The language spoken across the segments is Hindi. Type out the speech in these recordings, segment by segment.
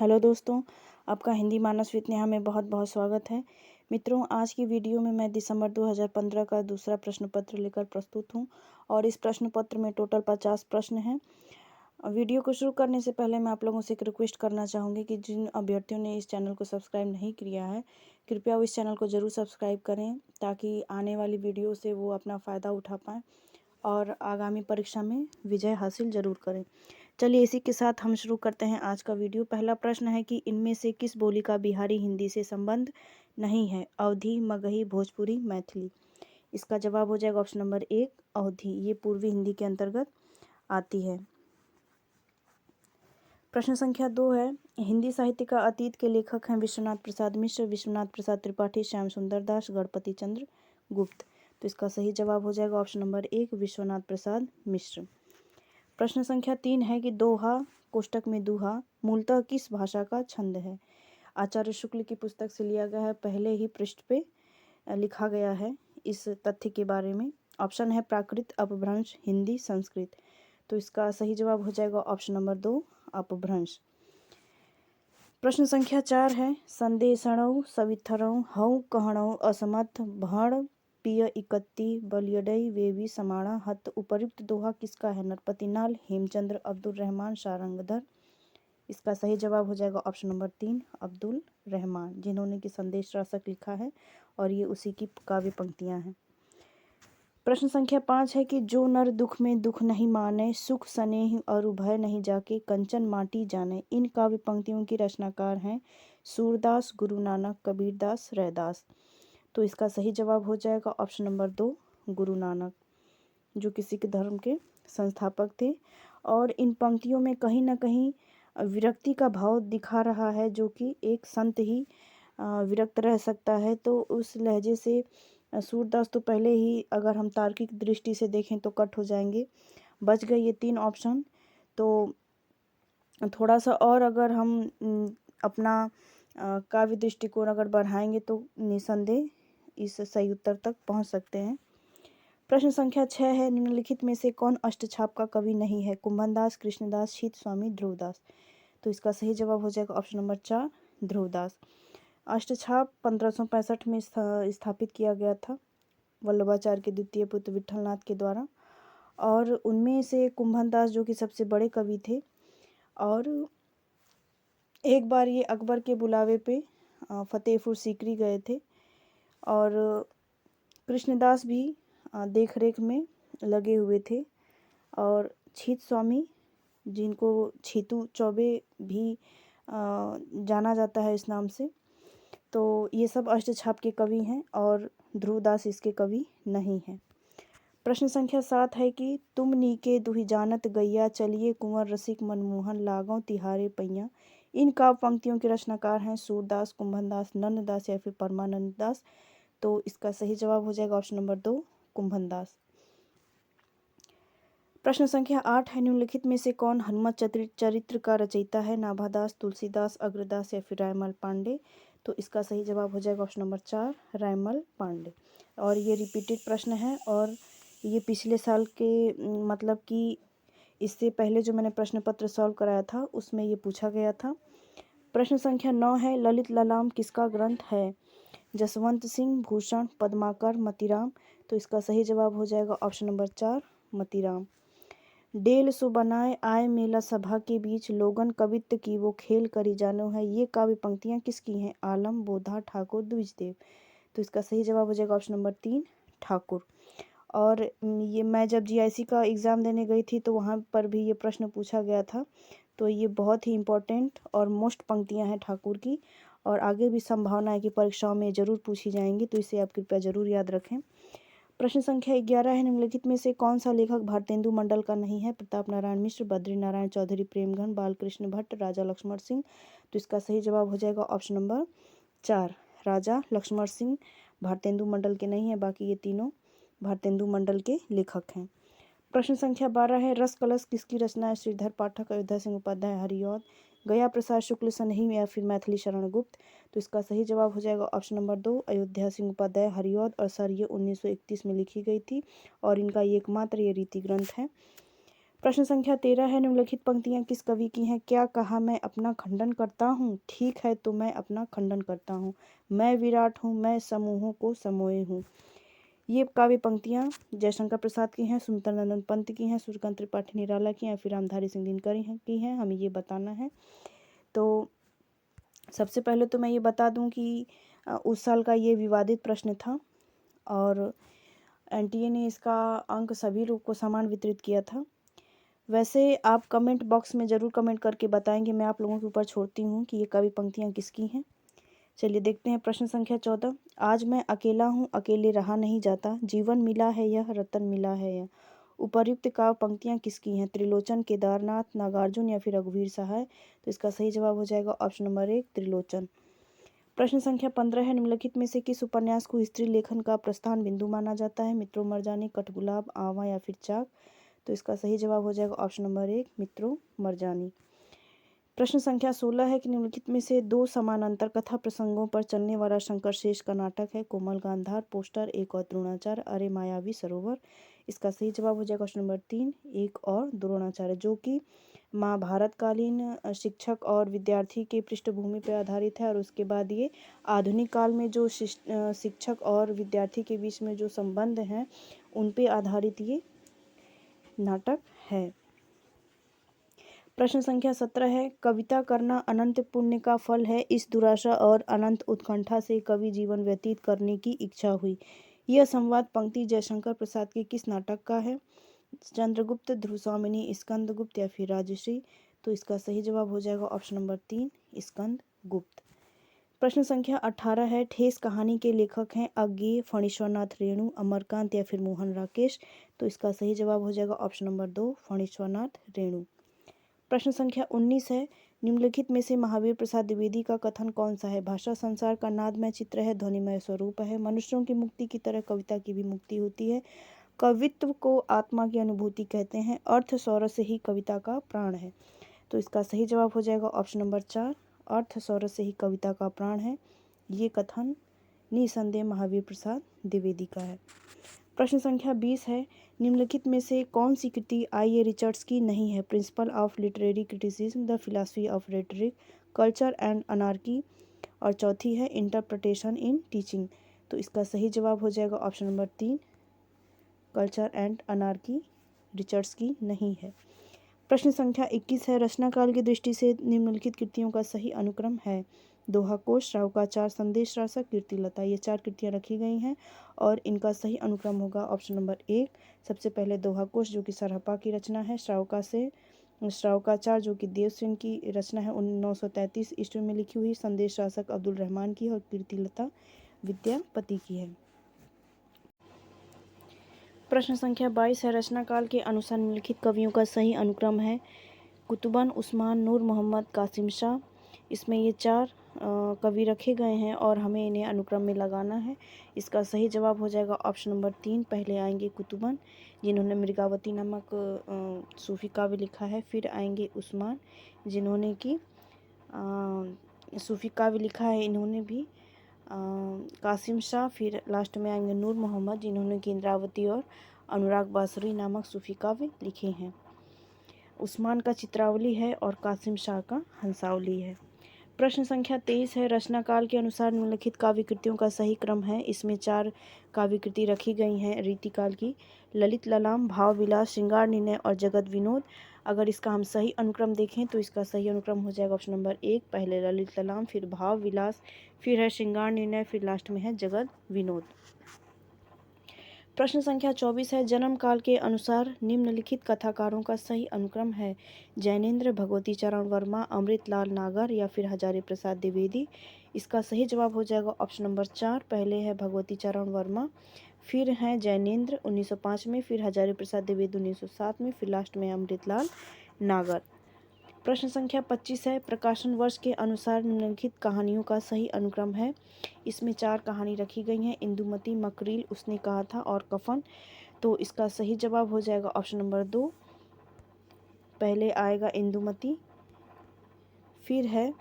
हेलो दोस्तों, आपका हिंदी मानस विद नेहा में बहुत बहुत स्वागत है। मित्रों, आज की वीडियो में मैं दिसंबर 2015 का दूसरा प्रश्न पत्र लेकर प्रस्तुत हूं और इस प्रश्न पत्र में टोटल 50 प्रश्न हैं। वीडियो को शुरू करने से पहले मैं आप लोगों से एक रिक्वेस्ट करना चाहूँगी कि जिन अभ्यर्थियों ने इस चैनल को सब्सक्राइब नहीं किया है, कृपया वो इस चैनल को ज़रूर सब्सक्राइब करें ताकि आने वाली वीडियो से वो अपना फ़ायदा उठा पाएँ और आगामी परीक्षा में विजय हासिल ज़रूर करें। चलिए इसी के साथ हम शुरू करते हैं आज का वीडियो। पहला प्रश्न है कि इनमें से किस बोली का बिहारी हिंदी से संबंध नहीं है? अवधी, मगही, भोजपुरी, मैथिली। इसका जवाब हो जाएगा ऑप्शन नंबर 1 अवधी। ये पूर्वी हिंदी के अंतर्गत आती है। प्रश्न संख्या 2 है, हिंदी साहित्य का अतीत के लेखक हैं विश्वनाथ प्रसाद मिश्र, विश्वनाथ प्रसाद त्रिपाठी, श्याम सुंदर दास, गणपति चंद्र गुप्त। तो इसका सही जवाब हो जाएगा ऑप्शन नंबर 1 विश्वनाथ प्रसाद मिश्र। प्रश्न संख्या 3 है कि दोहा कोष्टक में दूहा मूलतः किस भाषा का छंद है? आचार्य शुक्ल की पुस्तक से लिया गया है, पहले ही पृष्ठ पे लिखा गया है इस तथ्य के बारे में। ऑप्शन है प्राकृत, अपभ्रंश, हिंदी, संस्कृत। तो इसका सही जवाब हो जाएगा ऑप्शन नंबर 2 अपभ्रंश। प्रश्न संख्या 4 है, संदेशणौ सविथरौ हौ कहणौ असमर्थ भण पिय इकत्ती बलियडई वेवी समाणा हत। उपर्युक्त दोहा किसका है? नरपति नाल, हेमचंद्र, अब्दुल रहमान, सारंगधर। इसका सही जवाब हो जाएगा ऑप्शन नंबर 3 अब्दुल रहमान, जिन्होंने कि संदेश रासक लिखा है और ये उसी की काव्य पंक्तियां हैं। प्रश्न संख्या 5 है कि जो नर दुख में दुख नहीं माने, सुख स्नेह और भय नहीं जाके, कंचन माटी जाने। इन काव्य पंक्तियों की रचनाकार हैं सूरदास, गुरु नानक, कबीरदास, रैदास। तो इसका सही जवाब हो जाएगा ऑप्शन नंबर 2 गुरु नानक, जो कि सिख धर्म के संस्थापक थे। और इन पंक्तियों में कहीं ना कहीं विरक्ति का भाव दिखा रहा है, जो कि एक संत ही विरक्त रह सकता है। तो उस लहजे से सूरदास तो पहले ही अगर हम तार्किक दृष्टि से देखें तो कट हो जाएंगे। बच गए ये 3 ऑप्शन। तो थोड़ा सा और अगर हम अपना काव्य दृष्टिकोण अगर बढ़ाएंगे तो निसंदेह इस सही उत्तर तक पहुंच सकते हैं। प्रश्न संख्या 6 है, निम्नलिखित में से कौन अष्टछाप का कवि नहीं है? कुंभनदास, कृष्णदास, शीत स्वामी, ध्रुवदास। तो इसका सही जवाब हो जाएगा ऑप्शन नंबर 4 ध्रुवदास। अष्टछाप 1565 में स्थापित किया गया था वल्लभाचार्य के द्वितीय पुत्र विठलनाथ के द्वारा, और उनमें से कुंभनदास जो कि सबसे बड़े कवि थे। और एक बार ये अकबर के बुलावे पे फतेहपुर सीकरी गए थे और कृष्णदास भी देख रेख में लगे हुए थे। और छीत स्वामी, जिनको छीतू चौबे भी जाना जाता है इस नाम से, तो ये सब अष्टछाप के कवि हैं और ध्रुवदास इसके कवि नहीं हैं। प्रश्न संख्या 7 है कि तुम नीके दुहि जानत गैया, चलिए कुंवर रसिक मनमोहन, लागों तिहारे पैया। इन काव्य पंक्तियों के रचनाकार हैं सूरदास, कुंभनदास, नंददास या फिर परमानंद दास। तो इसका सही जवाब हो जाएगा ऑप्शन नंबर 2 कुंभनदास। प्रश्न संख्या 8 है, निम्नलिखित में से कौन हनुमत चरित्र का रचयिता है? नाभादास, तुलसीदास, अग्रदास या फिर रायमल पांडे। तो इसका सही जवाब हो जाएगा ऑप्शन नंबर 4 रायमल पांडे। और ये रिपीटेड प्रश्न है और ये पिछले साल के मतलब कि इससे पहले जो मैंने प्रश्न पत्र सॉल्व कराया था उसमें ये पूछा गया था। प्रश्न संख्या 9 है, ललित ललाम किसका ग्रंथ है? जसवंत सिंह, भूषण, पद्माकर, मतीराम। तो इसका सही जवाब हो जाएगा ऑप्शन नंबर 4 मतीराम। डेल सो बनाए आए मेला सभा के बीच, लोगन कवित्व की वो खेल करी जानो है। ये काव्य पंक्तियां किसकी हैं? आलम, बोधा, ठाकुर, द्विजदेव। तो इसका सही जवाब हो जाएगा ऑप्शन नंबर 3 ठाकुर। और ये मैं जब जीआईसी का एग्ज़ाम देने गई थी तो वहाँ पर भी ये प्रश्न पूछा गया था। तो ये बहुत ही इम्पोर्टेंट और मोस्ट पंक्तियाँ हैं ठाकुर की, और आगे भी संभावना है कि परीक्षाओं में ज़रूर पूछी जाएंगी, तो इसे आप कृपया ज़रूर याद रखें। प्रश्न संख्या 11 है, निम्नलिखित में से कौन सा लेखक भारतेंदु मंडल का नहीं है? प्रताप नारायण मिश्र, बद्री नारायण चौधरी, प्रेमघन, बालकृष्ण भट्ट, राजा लक्ष्मण सिंह। तो इसका सही जवाब हो जाएगा ऑप्शन नंबर 4 राजा लक्ष्मण सिंह भारतेंदु मंडल के नहीं है, बाकी ये तीनों भारतेंदु मंडल के लेखक हैं। प्रश्न संख्या 12 है, रस कलश किसकी रचना है? श्रीधर पाठक, अयोध्या सिंह उपाध्याय, हरिऔध, गया प्रसाद शुक्ल सनही या फिर मैथिली शरण गुप्त। तो इसका सही जवाब हो जाएगा ऑप्शन नंबर 2 अयोध्या सिंह उपाध्याय, हरिऔध। और सर ये 1931 में लिखी गई थी और इनका ये एकमात्र ये रीति ग्रंथ है। प्रश्न संख्या 13 है, निम्नलिखित पंक्तियां किस कवि की हैं? क्या कहा मैं अपना खंडन करता हूँ, ठीक है तो मैं अपना खंडन करता हूँ, मैं विराट हूँ, मैं समूहों को समोए हूँ। ये काव्य पंक्तियां जयशंकर प्रसाद की हैं, सुमित्रानंद पंत की हैं, सूर्यकांत त्रिपाठी निराला की हैं, फिर रामधारी सिंह दिनकर की हैं, हमें ये बताना है। तो सबसे पहले तो मैं ये बता दूं कि उस साल का ये विवादित प्रश्न था और एनटीए ने इसका अंक सभी लोग को समान वितरित किया था। वैसे आप कमेंट बॉक्स में ज़रूर कमेंट करके बताएंगे, मैं आप लोगों के ऊपर छोड़ती हूँ कि ये काव्य पंक्तियाँ किसकी हैं। चलिए देखते हैं प्रश्न संख्या 14। आज मैं अकेला हूँ, अकेले रहा नहीं जाता, जीवन मिला है यह, रतन मिला है यह। उपर्युक्त काव्य पंक्तियाँ किसकी हैं? त्रिलोचन, केदारनाथ, नागार्जुन या फिर रघुवीर सहाय। तो इसका सही जवाब हो जाएगा ऑप्शन नंबर 1 त्रिलोचन। प्रश्न संख्या 15 है, निम्नलिखित में से किस उपन्यास को स्त्री लेखन का प्रस्थान बिंदु माना जाता है? मित्रों मरजानी, कठगुलाब, आवा या फिर चाक। तो इसका सही जवाब हो जाएगा ऑप्शन नंबर 1 मित्रों मरजानी। प्रश्न संख्या 16 है कि निम्नलिखित में से 2 समानांतर कथा प्रसंगों पर चलने वाला शंकर शेष का नाटक है? कोमल गांधार, पोस्टर 1 और द्रोणाचार्य, अरे मायावी सरोवर। इसका सही जवाब हो जाएगा ऑप्शन नंबर 3 1 और द्रोणाचार्य, जो कि महाभारतकालीन शिक्षक और विद्यार्थी के पृष्ठभूमि पर आधारित है और उसके बाद ये आधुनिक काल में जो शिक्षक और विद्यार्थी के बीच में जो संबंध हैं उन पे आधारित ये नाटक है। प्रश्न संख्या 17 है, कविता करना अनंत पुण्य का फल है, इस दुराशा और अनंत उत्कंठा से कवि जीवन व्यतीत करने की इच्छा हुई। यह संवाद पंक्ति जयशंकर प्रसाद के किस नाटक का है? चंद्रगुप्त, ध्रुवस्वामिनी, स्कंदगुप्त या फिर राजश्री। तो इसका सही जवाब हो जाएगा ऑप्शन नंबर 3 स्कंदगुप्त। प्रश्न संख्या 18 है, ठेस कहानी के लेखक हैं अज्ञेय, फणीश्वरनाथ रेणु, अमरकांत या फिर मोहन राकेश। तो इसका सही जवाब हो जाएगा ऑप्शन नंबर 2 फणीश्वरनाथ रेणु। प्रश्न संख्या 19 है, निम्नलिखित में से महावीर प्रसाद द्विवेदी का कथन कौन सा है? भाषा संसार का नादमय चित्र है, ध्वनिमय स्वरूप है, मनुष्यों की मुक्ति की तरह कविता की भी मुक्ति होती है, कवित्व को आत्मा की अनुभूति कहते हैं, अर्थ सौरस से ही कविता का प्राण है। तो इसका सही जवाब हो जाएगा ऑप्शन नंबर 4 अर्थ सौरस से ही कविता का प्राण है। ये कथन निसंदेह महावीर प्रसाद द्विवेदी का है। प्रश्न संख्या 20 है, निम्नलिखित में से कौन सी कृति आई.ए. रिचर्ड्स की नहीं है? Principle of literary criticism, the philosophy of rhetoric, culture and anarchy और चौथी है इंटरप्रिटेशन इन टीचिंग। तो इसका सही जवाब हो जाएगा option number 3 culture and anarchy Richards की नहीं है। प्रश्न संख्या 21 है, रचनाकाल की दृष्टि से निम्नलिखित कृतियों का सही अनुक्रम है? दोहा कोश, श्रावकाचार, संदेश रासक, कीर्तिलता। ये 4 कृतियाँ रखी गई हैं और इनका सही अनुक्रम होगा ऑप्शन नंबर 1। सबसे पहले दोहा कोश जो कि सरहपा की रचना है, श्रावकाचार जो कि देवसेन की रचना है 933 ईस्वी में लिखी हुई, संदेश रासक अब्दुल रहमान की और कीर्तिलता विद्यापति की है। प्रश्न संख्या 22 है, रचनाकाल के अनुसार निम्नलिखित कवियों का सही अनुक्रम है? कुतुबन, उस्मान, नूर मोहम्मद, कासिम शाह। इसमें ये 4 कवि रखे गए हैं और हमें इन्हें अनुक्रम में लगाना है। इसका सही जवाब हो जाएगा ऑप्शन नंबर 3। पहले आएंगे कुतुबन जिन्होंने मृगावती नामक सूफी काव्य लिखा है, फिर आएंगे उस्मान जिन्होंने कि सूफी काव्य लिखा है इन्होंने भी, कासिम शाह, फिर लास्ट में आएंगे नूर मोहम्मद जिन्होंने कि इंद्रावती और अनुराग बांसुरी नामक सूफी काव्य लिखे हैं। उस्मान का चित्रावली है और कासिम शाह का हंसावली है। प्रश्न संख्या 23 है, रचनाकाल के अनुसार निम्नलिखित काव्य कृतियों का सही क्रम है? इसमें 4 काव्य कृति रखी गई हैं रीतिकाल की, ललित ललाम, भाव विलास, श्रृंगार निर्णय और जगत विनोद। अगर इसका हम सही अनुक्रम देखें तो इसका सही अनुक्रम हो जाएगा ऑप्शन नंबर 1, पहले ललित ललाम, फिर भाव विलास, फिर है श्रृंगार निर्णय, फिर लास्ट में है जगत विनोद। प्रश्न संख्या 24 है, जन्म काल के अनुसार निम्नलिखित कथाकारों का सही अनुक्रम है? जैनेन्द्र, भगवती चरण वर्मा, अमृतलाल नागर या फिर हजारी प्रसाद द्विवेदी। इसका सही जवाब हो जाएगा ऑप्शन नंबर 4, पहले है भगवती चरण वर्मा, फिर हैं जैनेन्द्र 1905 में, फिर हजारी प्रसाद द्विवेदी 1907 में, फिर लास्ट में अमृतलाल नागर। प्रश्न संख्या 25 है, प्रकाशन वर्ष के अनुसार निम्नलिखित कहानियों का सही अनुक्रम है? इसमें 4 कहानी रखी गई हैं, इंदुमती, मकरील, उसने कहा था और कफन। तो इसका सही जवाब हो जाएगा ऑप्शन नंबर 2, पहले आएगा इंदुमती, फिर है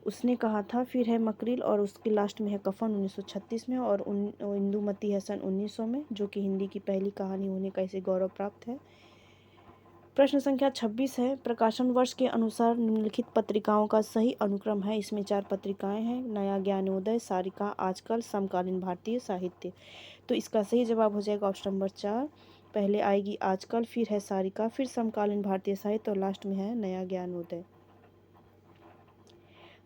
उसने कहा था, फिर है मकरील और उसके लास्ट में है कफन 1936 में, और इंदुमती है सन 1900 में, जो कि हिंदी की पहली कहानी होने का इसे गौरव प्राप्त है। प्रश्न संख्या 26 है, प्रकाशन वर्ष के अनुसार निम्नलिखित पत्रिकाओं का सही अनुक्रम है। इसमें 4 पत्रिकाएं हैं, नया ज्ञानोदय, सारिका, आजकल, समकालीन भारतीय साहित्य। तो इसका सही जवाब हो जाएगा ऑप्शन नंबर 4। पहले आएगी आजकल, फिर है सारिका, फिर समकालीन भारतीय साहित्य और लास्ट में है नया ज्ञानोदय।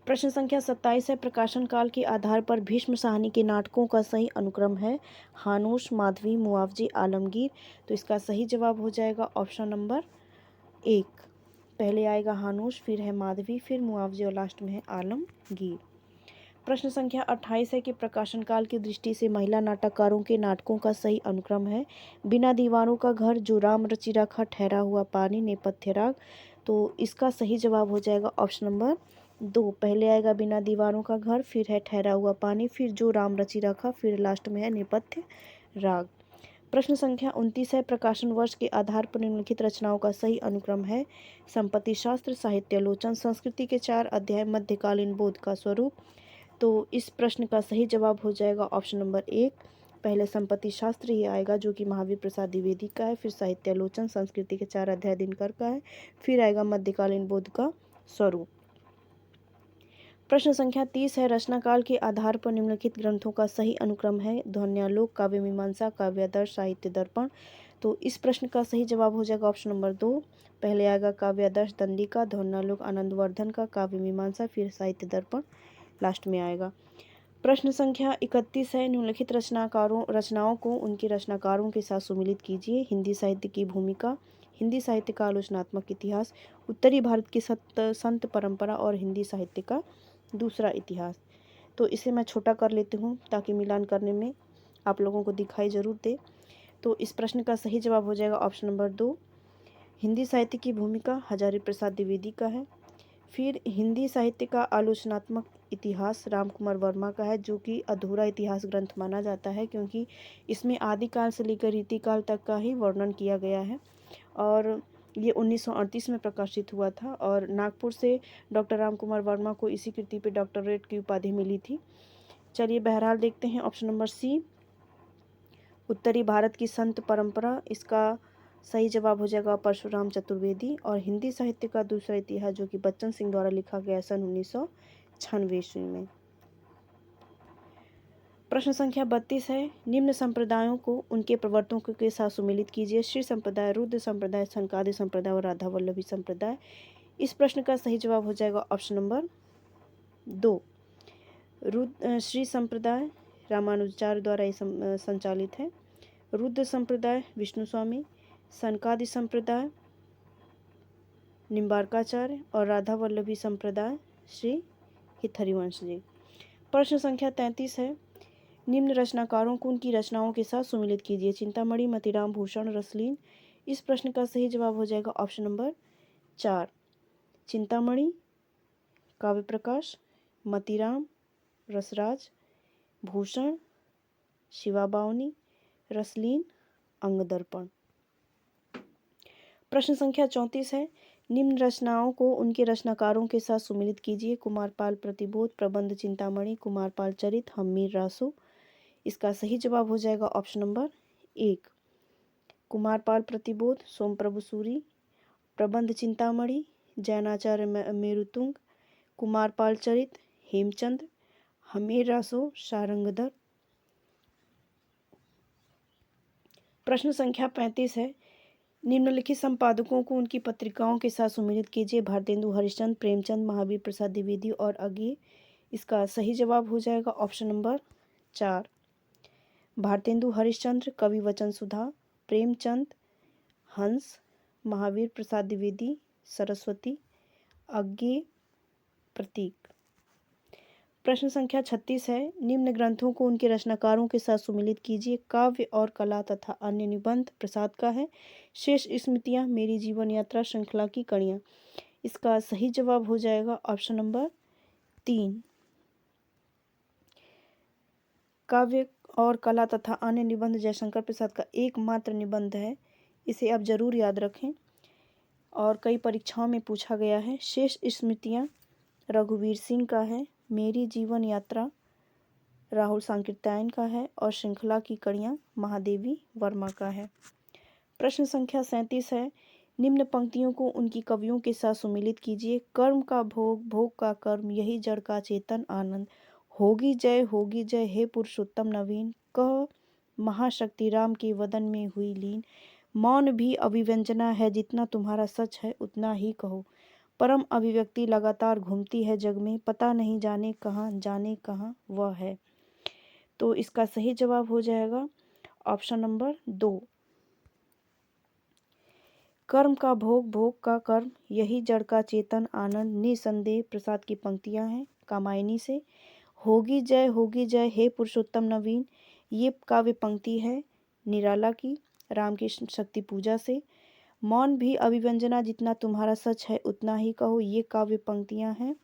प्रश्न संख्या 27 है, प्रकाशन काल के आधार पर भीष्म साहनी के नाटकों का सही अनुक्रम है। हानूश, माधवी, मुआवजी, आलमगीर। तो इसका सही जवाब हो जाएगा ऑप्शन नंबर 1। पहले आएगा हानूश, फिर है माधवी, फिर मुआवजी और लास्ट में है आलमगीर। प्रश्न संख्या 28 है कि प्रकाशन काल की दृष्टि से महिला नाटककारों के नाटकों का सही अनुक्रम है। बिना दीवारों का घर, जो राम रचि रखा, ठहरा हुआ पानी, नेपथ्य राग। तो इसका सही जवाब हो जाएगा ऑप्शन नंबर 2। पहले आएगा बिना दीवारों का घर, फिर है ठहरा हुआ पानी, फिर जो राम रचि रखा, फिर लास्ट में है नेपथ्य राग। प्रश्न संख्या 29 है, प्रकाशन वर्ष के आधार पर निम्नलिखित रचनाओं का सही अनुक्रम है। संपत्ति शास्त्र, साहित्यालोचन, संस्कृति के 4 अध्याय, मध्यकालीन बोध का स्वरूप। तो इस प्रश्न का सही जवाब हो जाएगा ऑप्शन नंबर 1। पहले संपत्ति शास्त्र ही आएगा जो कि महावीर प्रसाद द्विवेदी का है, फिर साहित्यालोचन संस्कृति के 4 अध्याय दिनकर का है, फिर आएगा मध्यकालीन बोध का स्वरूप। प्रश्न संख्या 30 है, रचनाकाल के आधार पर निम्नलिखित ग्रंथों का सही अनुक्रम है। ध्वन्यालोक, काव्य मीमांसा, काव्यादर्श, साहित्य दर्पण। तो इस प्रश्न का सही जवाब हो जाएगा ऑप्शन नंबर 2। पहले आएगा काव्यादर्श दंडिका, ध्वन्यालोक आनंदवर्धन का, काव्य मीमांसा, फिर साहित्य दर्पण लास्ट में आएगा। प्रश्न संख्या 31 है, निम्नलिखित रचनाओं को उनके रचनाकारों के साथ सुमिलित कीजिए। हिंदी साहित्य की भूमिका, हिंदी साहित्य का आलोचनात्मक इतिहास, उत्तरी भारत की संत परंपरा और हिंदी साहित्य का दूसरा इतिहास। तो इसे मैं छोटा कर लेती हूँ ताकि मिलान करने में आप लोगों को दिखाई जरूर दे। तो इस प्रश्न का सही जवाब हो जाएगा ऑप्शन नंबर 2। हिंदी साहित्य की भूमिका हजारी प्रसाद द्विवेदी का है। फिर हिंदी साहित्य का आलोचनात्मक इतिहास रामकुमार वर्मा का है, जो कि अधूरा इतिहास ग्रंथ माना जाता है क्योंकि इसमें आदिकाल से लेकर रीतिकाल तक का ही वर्णन किया गया है और ये 1938 में प्रकाशित हुआ था और नागपुर से डॉक्टर रामकुमार वर्मा को इसी कृति पे डॉक्टरेट की उपाधि मिली थी। चलिए बहरहाल देखते हैं ऑप्शन नंबर सी, उत्तरी भारत की संत परंपरा। इसका सही जवाब हो जाएगा परशुराम चतुर्वेदी। और हिंदी साहित्य का दूसरा इतिहास जो कि बच्चन सिंह द्वारा लिखा गया सन 1996 ईस्वी में। प्रश्न संख्या 32 है, निम्न संप्रदायों को उनके प्रवर्तकों के साथ सुमिलित कीजिए। श्री संप्रदाय, रुद्र संप्रदाय, सनकादि संप्रदाय और राधा वल्लभी संप्रदाय। इस प्रश्न का सही जवाब हो जाएगा ऑप्शन नंबर 2। श्री संप्रदाय रामानुजाचार्य द्वारा संचालित है। रुद्र संप्रदाय विष्णु स्वामी, सनकादि संप्रदाय निम्बार्काचार्य और राधा वल्लभी संप्रदाय श्री हितहरिवंश जी। प्रश्न संख्या 33 है, निम्न रचनाकारों को उनकी रचनाओं के साथ सुमिलित कीजिए। चिंतामणि, मतीराम, भूषण, रसलीन। इस प्रश्न का सही जवाब हो जाएगा ऑप्शन नंबर 4। चिंतामणि काव्य प्रकाश, मतीराम रसराज, भूषण शिवा बावनी, रसलीन अंगदर्पण। प्रश्न संख्या 34 है, निम्न रचनाओं को उनके रचनाकारों के साथ सुमिलित कीजिए। कुमारपाल प्रतिबोध, प्रबंध चिंतामणि, कुमारपाल चरित, हम्मीर रासो। इसका सही जवाब हो जाएगा ऑप्शन नंबर 1। कुमारपाल प्रतिबोध सोमप्रभु सूरी, प्रबंध चिंतामणि जैनाचार्य मेरुतुंग, कुमारपाल चरित हेमचंद, हम्मीर रासो शारंगधर। प्रश्न संख्या 35 है, निम्नलिखित संपादकों को उनकी पत्रिकाओं के साथ सुमिलित कीजिए। भारतेंदु हरिश्चंद्र, प्रेमचंद, महावीर प्रसाद द्विवेदी और अज्ञे। इसका सही जवाब हो जाएगा ऑप्शन नंबर 4। भारतेंदु हरिश्चंद्र कवि वचन सुधा, प्रेमचंद हंस, महावीर प्रसाद द्विवेदी सरस्वती, अज्ञे प्रतीक। प्रश्न संख्या 36 है, निम्न ग्रंथों को उनके रचनाकारों के साथ सुमिलित कीजिए। काव्य और कला तथा अन्य निबंध प्रसाद का है। शेष स्मृतियाँ, मेरी जीवन यात्रा, श्रृंखला की कड़ियाँ। इसका सही जवाब हो जाएगा ऑप्शन नंबर 3। काव्य और कला तथा अन्य निबंध जयशंकर प्रसाद का एकमात्र निबंध है, इसे आप जरूर याद रखें और कई परीक्षाओं में पूछा गया है। शेष स्मृतियाँ रघुवीर सिंह का है, मेरी जीवन यात्रा राहुल सांकृत्यायन का है और श्रृंखला की कड़ियाँ महादेवी वर्मा का है। प्रश्न संख्या 37 है, निम्न पंक्तियों को उनकी कवियों के साथ सुमिलित कीजिए। कर्म का भोग, भोग का कर्म, यही जड़ का चेतन आनंद। होगी जय हे पुरुषोत्तम नवीन। कह महाशक्ति राम के वदन में हुई लीन। मौन भी अभिव्यंजना है, जितना तुम्हारा सच है उतना ही कहो। परम अभिव्यक्ति लगातार घूमती है जग में, पता नहीं जाने कहाँ वह है। तो इसका सही जवाब हो जाएगा ऑप्शन नंबर 2। कर्म का भोग, भोग का कर्म, यही जड़ का चेतन आनंद, निसंदेह प्रसाद की पंक्तियां हैं कामायनी से। होगी जय हे पुरुषोत्तम नवीन, ये काव्य पंक्ति है निराला की, राम की शक्ति पूजा से। मौन भी अभिव्यंजना, जितना तुम्हारा सच है उतना ही कहो, ये काव्य पंक्तियां हैं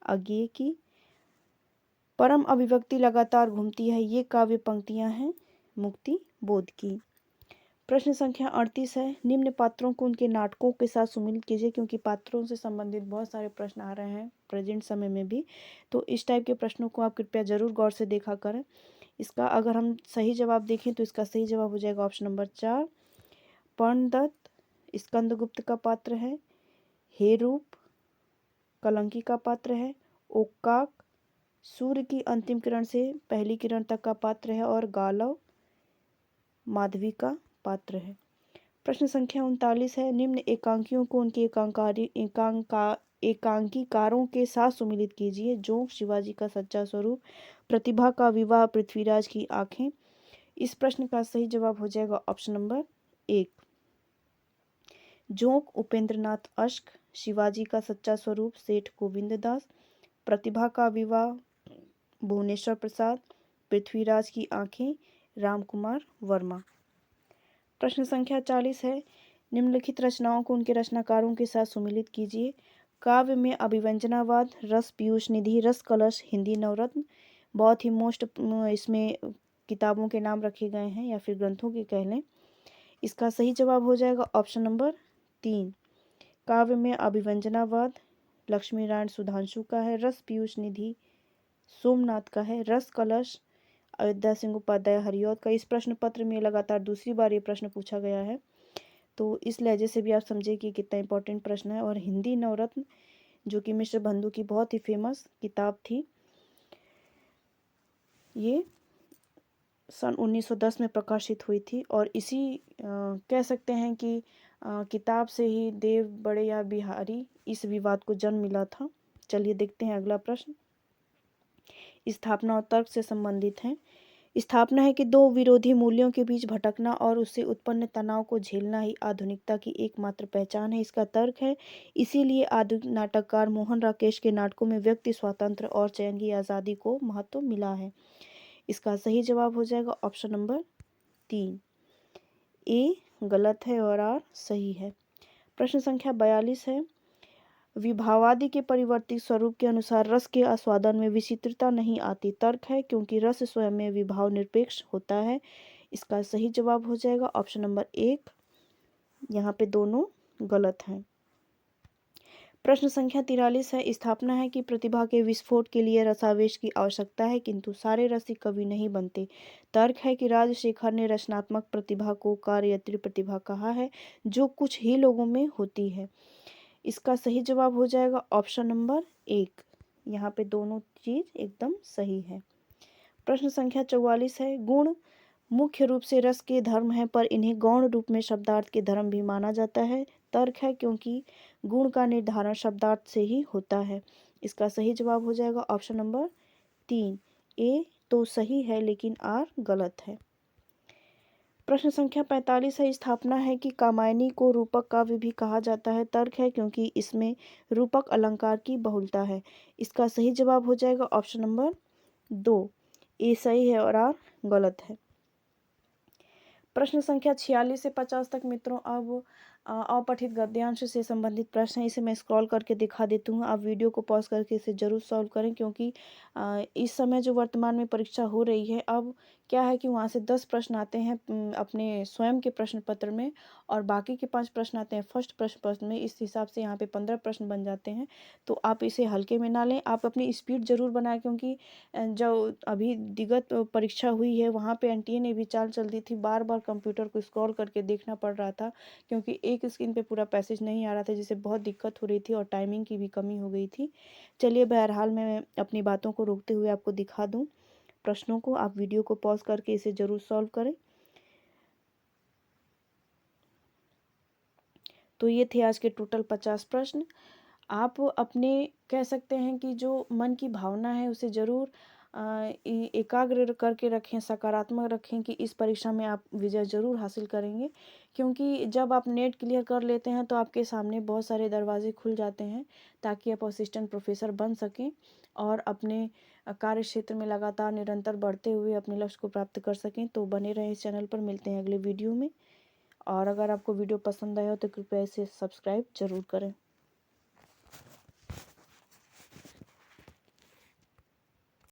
अज्ञेय की। परम अभिव्यक्ति लगातार घूमती है, ये काव्य पंक्तियां हैं मुक्ति बोध की। प्रश्न संख्या 38 है। निम्न पात्रों को उनके नाटकों के साथ सुमिलित कीजिए, क्योंकि पात्रों से संबंधित बहुत सारे प्रश्न आ रहे हैं प्रेजेंट समय में भी, तो इस टाइप के प्रश्नों को आप कृपया जरूर गौर से देखा करें। इसका अगर हम सही जवाब देखें तो इसका सही जवाब हो जाएगा ऑप्शन नंबर 4। पर्णदत्त स्कंदगुप्त का पात्र है। हेरूप कलंकी का पात्र है। ओक्काक सूर्य की अंतिम किरण से पहली किरण तक का पात्र है। और गालव माधवी का पात्र है। प्रश्न संख्या 39 है। निम्न एकांकियों को उनके एकांकीकारों के साथ सुमिलित कीजिए। जोंक शिवाजी का सच्चा स्वरूप, प्रतिभा का विवाह, पृथ्वीराज की आंखें। इस प्रश्न का सही जवाब हो जाएगा ऑप्शन नंबर 1। जोंक उपेंद्रनाथ अश्क, शिवाजी का सच्चा स्वरूप सेठ गोविंद दास, प्रतिभा का विवाह भुवनेश्वर प्रसाद, पृथ्वीराज की आंखें रामकुमार वर्मा। प्रश्न संख्या 40 है। निम्नलिखित रचनाओं को उनके रचनाकारों के साथ सुमिलित कीजिए। काव्य में अभिव्यंजनावाद, रस पीयूष निधि, रस कलश, हिंदी नवरत्न। बहुत ही मोस्ट इसमें किताबों के नाम रखे गए हैं या फिर ग्रंथों के कह लें। इसका सही जवाब हो जाएगा ऑप्शन नंबर 3। काव्य में अभिव्यंजनावाद लक्ष्मी नारायण सुधांशु का है। रस पीयूष निधि सोमनाथ का है। रस कलश अयोध्या सिंह उपाध्याय हरिऔध का। इस प्रश्न पत्र में लगातार दूसरी बार ये प्रश्न पूछा गया है, तो इस लहजे से भी आप समझे कि कितना इंपॉर्टेंट प्रश्न है। और हिंदी नवरत्न जो कि मिश्र बंधु की बहुत ही फेमस किताब थी, ये सन 1910 में प्रकाशित हुई थी। और इसी कह सकते हैं कि किताब से ही देव बड़े या बिहारी इस विवाद को जन्म मिला था। चलिए देखते हैं अगला प्रश्न। स्थापना और तर्क से संबंधित है। स्थापना है कि दो विरोधी मूल्यों के बीच भटकना और उससे उत्पन्न तनाव को झेलना ही आधुनिकता की एकमात्र पहचान है। इसका तर्क है, इसीलिए आधुनिक नाटककार मोहन राकेश के नाटकों में व्यक्ति स्वातंत्र्य और चयन की आज़ादी को महत्व मिला है। इसका सही जवाब हो जाएगा ऑप्शन नंबर 3। ए गलत है और आर सही है। प्रश्न संख्या 42 है। विभावादि के परिवर्तित स्वरूप के अनुसार रस के आस्वादन में विचित्रता नहीं आती। तर्क है, क्योंकि रस स्वयं में विभाव निरपेक्ष होता है। इसका सही जवाब हो जाएगा ऑप्शन नंबर 1। यहाँ पे दोनों गलत हैं। प्रश्न संख्या 43 है। स्थापना है कि प्रतिभा के विस्फोट के लिए रसावेश की आवश्यकता है, किंतु सारे रसिक कवि नहीं बनते। तर्क है कि राजशेखर ने रचनात्मक प्रतिभा को कार्यत्री प्रतिभा कहा है, जो कुछ ही लोगों में होती है। इसका सही जवाब हो जाएगा ऑप्शन नंबर 1। यहाँ पे दोनों चीज एकदम सही है। प्रश्न संख्या 44 है। गुण मुख्य रूप से रस के धर्म है, पर इन्हें गौण रूप में शब्दार्थ के धर्म भी माना जाता है। तर्क है, क्योंकि गुण का निर्धारण शब्दार्थ से ही होता है। इसका सही जवाब हो जाएगा ऑप्शन नंबर 3। ए तो सही है लेकिन आर गलत है। प्रश्न संख्या 45 है। स्थापना है कि कामायनी को रूपक काव्य भी कहा जाता है। तर्क है, क्योंकि इसमें रूपक अलंकार की बहुलता है। इसका सही जवाब हो जाएगा ऑप्शन नंबर 2। ए सही है और आर गलत है। प्रश्न संख्या 46 से 50 तक मित्रों अब अपठित गद्यांश से संबंधित प्रश्न है। इसे मैं स्क्रॉल करके दिखा देती हूँ। आप वीडियो को पॉज करके इसे जरूर सॉल्व करें, क्योंकि इस समय जो वर्तमान में परीक्षा हो रही है, अब क्या है कि वहाँ से 10 प्रश्न आते हैं अपने स्वयं के प्रश्न पत्र में, और बाकी के 5 प्रश्न आते हैं फर्स्ट प्रश्न पत्र में। इस हिसाब से यहाँ पे 15 प्रश्न बन जाते हैं। तो आप इसे हल्के में ना लें, आप अपनी स्पीड ज़रूर बनाएं, क्योंकि जो अभी विगत परीक्षा हुई है वहाँ पे एनटीए ने भी चाल चल दी थी, बार बार कंप्यूटर को स्क्रॉल करके देखना पड़ रहा था, क्योंकि एक स्क्रीन पे पूरा पैसेज नहीं आ रहा था, जिससे बहुत दिक्कत हो रही थी और टाइमिंग की भी कमी हो गई थी। चलिए बहरहाल मैं अपनी बातों को रोकते हुए आपको दिखा दूँ प्रश्नों को। आप वीडियो को पॉज करके इसे ज़रूर सॉल्व करें। तो ये थे आज के टोटल 50 प्रश्न। आप अपने कह सकते हैं कि जो मन की भावना है उसे ज़रूर एकाग्र करके रखें, सकारात्मक रखें कि इस परीक्षा में आप विजय ज़रूर हासिल करेंगे, क्योंकि जब आप नेट क्लियर कर लेते हैं तो आपके सामने बहुत सारे दरवाजे खुल जाते हैं, ताकि आप असिस्टेंट प्रोफेसर बन सकें और अपने कार्य क्षेत्र में लगातार निरंतर बढ़ते हुए अपने लक्ष्य को प्राप्त कर सकें। तो बने रहें इस चैनल पर, मिलते हैं अगले वीडियो में। और अगर आपको वीडियो पसंद आया हो तो कृपया इसे सब्सक्राइब ज़रूर करें।